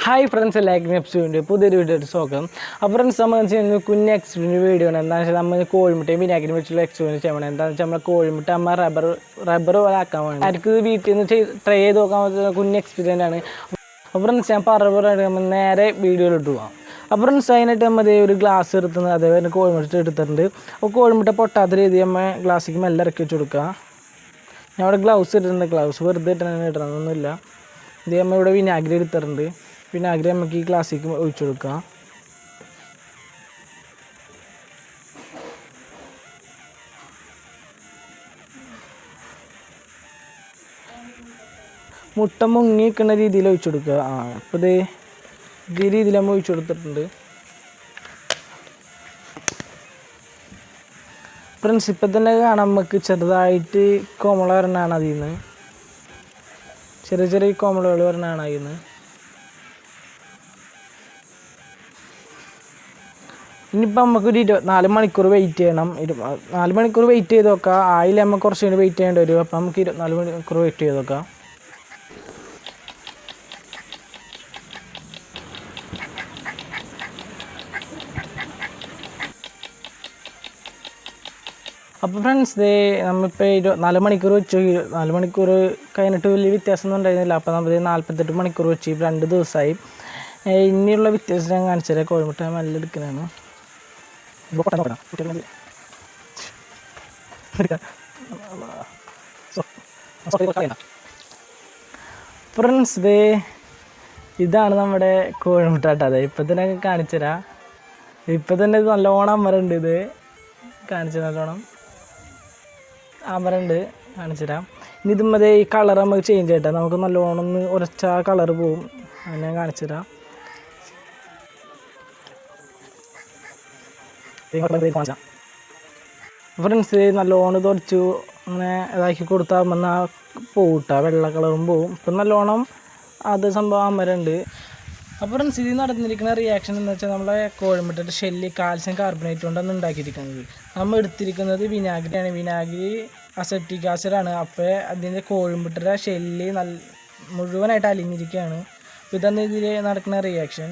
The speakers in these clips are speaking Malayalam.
Hi friends, like me episode പുതിയൊരു വീഡിയോ സ്വാഗതം. അപ്പോൾ ഫ്രണ്ട്സ് നമ്മൾ ചെയ്യുന്നത് കുഞ്ഞ് എക്സ്പീരിയൻസ് വീഡിയോ ആണ്. എന്താണെന്ന് വെച്ചാൽ നമ്മൾ കോഴിമുട്ടയും വിനാഗിരി വെച്ചുള്ള എക്സ്പീരിയൻസ് ചെയ്യണം. എന്താണെന്ന് വെച്ചാൽ നമ്മൾ കോഴിമുട്ട നമ്മൾ റബ്ബർ പോലെ ആക്കാൻ വേണം. ആർക്ക് വീട്ടിൽ നിന്ന് ട്രൈ ചെയ്ത് നോക്കാൻ പറ്റുന്ന കുഞ്ഞ് എക്സ്പീരിയൻസ് ആണ്. അപ്പോൾ ഫ്രണ്ട്സ് ഞാൻ നമ്മൾ നേരെ വീഡിയോയിലിട്ട് പോകാം. അപ്പോൾ ഫ്രണ്ട്സ് അതിനായിട്ട് നമ്മൾ ഒരു ഗ്ലാസ് എടുത്തുന്നത് അതേപോലെ കോഴിമുട്ട എടുത്തിട്ടുണ്ട്. അപ്പോൾ കോഴിമുട്ട പൊട്ടാത്ത രീതിയിൽ നമ്മൾ ഗ്ലാസ്സിലേക്ക് മെല്ലെ ഇറക്കി വെച്ച് കൊടുക്കുക. ഞാൻ അവിടെ ഗ്ലൗസ് ഇട്ടിട്ടുണ്ട്. ഗ്ലൗസ് വെറുതെ ഇടണമെന്നൊന്നുമില്ല. ഇത് നമ്മൾ ഇവിടെ വിനാഗിരി എടുത്തിട്ടുണ്ട്. വിനാഗിരി നമുക്ക് ഈ ഗ്ലാസ്സിലേക്ക് ഒഴിച്ചു കൊടുക്കാം. മുട്ട മുങ്ങി നിൽക്കുന്ന രീതിയിൽ ഒഴിച്ചു കൊടുക്കുക. അപ്പോൾ ഇത് ഈ രീതിയിൽ നമ്മൾ ഒഴിച്ചു കൊടുത്തിട്ടുണ്ട്. ഫ്രണ്ട്സ് ഇപ്പം തന്നെ കാണാം നമുക്ക് ചെറുതായിട്ട് കോമള വരണതാണ് അതിൽ നിന്ന്. ചെറിയ ചെറിയ കോമളകൾ വരണതാണ് അതിൽ നിന്ന്. ഇനിയിപ്പോൾ നമുക്കൊരു 24 മണിക്കൂർ വെയിറ്റ് ചെയ്യണം. 4 മണിക്കൂർ വെയിറ്റ് ചെയ്ത് നോക്കാം. ആയില്ല നമുക്ക് കുറച്ച് കൂടി വെയിറ്റ് ചെയ്യേണ്ടി വരും. അപ്പോൾ നമുക്ക് 24 മണിക്കൂർ വെയിറ്റ് ചെയ്ത് നോക്കാം. അപ്പോൾ ഫ്രണ്ട്സ് നമ്മളിപ്പോൾ 24 മണിക്കൂർ വെച്ചു. 4 മണിക്കൂർ കഴിഞ്ഞിട്ട് വലിയ വ്യത്യാസമൊന്നും ഉണ്ടായിരുന്നില്ല. അപ്പോൾ നമ്മൾ 48 മണിക്കൂർ വെച്ച് 2 ദിവസമായി. ഇനിയുള്ള വ്യത്യാസം ഞാൻ കാണിച്ചു തരാം. കോഴിമുട്ട നല്ല എടുക്കുന്നതാണ്. ഫ്രണ്ട്സ് ഇതാണ് നമ്മുടെ കോഴിമുട്ട കേട്ടോ. അതെ ഇപ്പം തന്നെ കാണിച്ചു തരാം. ഇപ്പം തന്നെ ഇത് നല്ലോണം അമരുണ്ട്. ഇത് കാണിച്ചു നല്ലോണം അമരുണ്ട്. കാണിച്ചു തരാം. ഇനി ഇതും ഈ കളർ നമുക്ക് ചേഞ്ച് ചെയ്യട്ടെ. നമുക്ക് നല്ലോണം ഒന്ന് ഉരച്ച കളർ പോവും. അങ്ങനെ കാണിച്ചു തരാം. ഫ്രണ്ട്സ് നല്ലോണം തുടച്ചു അങ്ങനെ ഇതാക്കി കൊടുത്താൽ വന്നാൽ പോവുട്ടാ. വെള്ള കളറും പോവും. ഇപ്പം നല്ലോണം അത് സംഭവം അമരുണ്ട്. അപ്പോൾ ഫ്രണ്ട്സ് ഇതിൽ നടന്നിരിക്കുന്ന റിയാക്ഷൻ എന്ന് വെച്ചാൽ നമ്മളെ കോഴിമുട്ടയുടെ ഷെല്ല് കാൽസ്യം കാർബണേറ്റ് കൊണ്ടാണ് ഉണ്ടാക്കിയിരിക്കുന്നത്. നമ്മൾ എടുത്തിരിക്കുന്നത് വിനാഗിരിയാണ്. വിനാഗിരി അസെപ്റ്റിക് ആസിഡാണ്. അപ്പോൾ അതിൻ്റെ കോഴിമുട്ടയുടെ ഷെല്ല് മുഴുവനായിട്ട് അലിഞ്ഞിരിക്കുകയാണ്. അപ്പോൾ ഇതാണ് ഇതിൽ നടക്കുന്ന റിയാക്ഷൻ.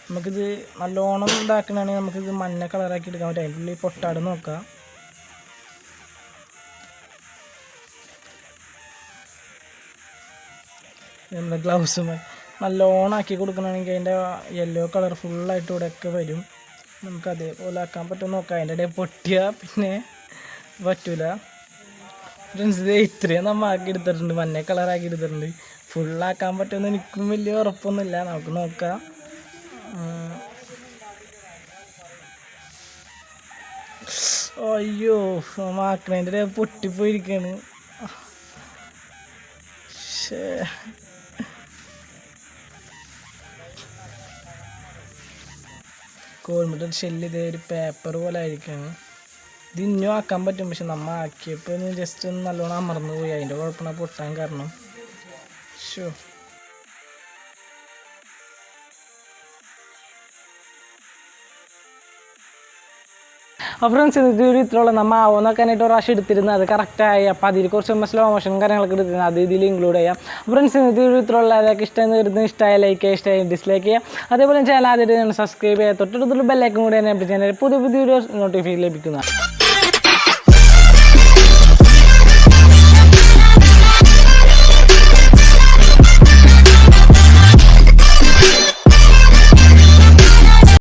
നമുക്കിത് നല്ലോണം ഇതാക്കണമെങ്കിൽ നമുക്കിത് മഞ്ഞ കളറാക്കി എടുക്കാൻ പറ്റും. അതിൻ്റെ ഉള്ളിൽ പൊട്ടാട് നോക്കാം. നമ്മുടെ ഗ്ലൗസ് നല്ലോണം ആക്കി കൊടുക്കണമെങ്കിൽ അതിൻ്റെ യെല്ലോ കളർ ഫുള്ളായിട്ട് ഇവിടെയൊക്കെ വരും. നമുക്ക് അതേപോലെ ആക്കാൻ പറ്റും നോക്കാം. അതിൻ്റെ ഇടയിൽ പൊട്ടിയാൽ പിന്നെ പറ്റൂല. ഫ്രണ്ട്സ് ഇത്രയും നമ്മൾ ആക്കി എടുത്തിട്ടുണ്ട്. മഞ്ഞ കളറാക്കി എടുത്തിട്ടുണ്ട്. ഫുള്ളാക്കാൻ പറ്റുമെന്ന് എനിക്കും വലിയ ഉറപ്പൊന്നുമില്ല. നമുക്ക് നോക്കാം. അയ്യോ മാക്കണേൻ്റെ പൊട്ടിപ്പോയിരിക്കാണ്. കോഴിമുട്ട ഷെല്ല് ഇതേ ഒരു പേപ്പർ പോലെ ആയിരിക്കാണ്. ഇത് ഇനിയും ആക്കാൻ പറ്റും. പക്ഷെ നമ്മൾ ആക്കിയപ്പോൾ ഒന്ന് ജസ്റ്റ് ഒന്ന് നല്ലോണം അമർന്നു പോയി. അതിൻ്റെ കുഴപ്പമാണ് പൊട്ടാൻ കാരണം. ഷോ അപ്പോൾ ഫ്രണ്ട്സ് ഇത് ഇത്രയുള്ള നമ്മൾ ആവുന്നൊക്കെയായിട്ട് ഒരു പ്രാവശ്യം എടുത്തിരുന്നത് അത് കറക്റ്റായി. അപ്പോൾ അതിൽ കുറച്ച് നമ്മൾ സ്ലോ മോഷൻ കാര്യങ്ങളൊക്കെ എടുത്തിരുന്നത് അത് ഇതിൽ ഇൻക്ലൂഡ് ചെയ്യാം. ഫ്രണ്ട്സ് ഇത് ഇത്രയുള്ള അതൊക്കെ ഇഷ്ടമായി ലൈക്ക് ചെയ്യുക, ഇഷ്ടമായി ഡിസ്ലൈക്ക് ചെയ്യുക. അതേപോലെ ചാനൽ ആദ്യമായിട്ട് സബ്സ്ക്രൈബ് ചെയ്യുക. തൊട്ടടുത്തുള്ള ബെല്ലൈക്കൻ കൂടി തന്നെ പുതിയ വീഡിയോസ് നോട്ടിഫിക്കേഷൻ ലഭിക്കുന്നതാണ്.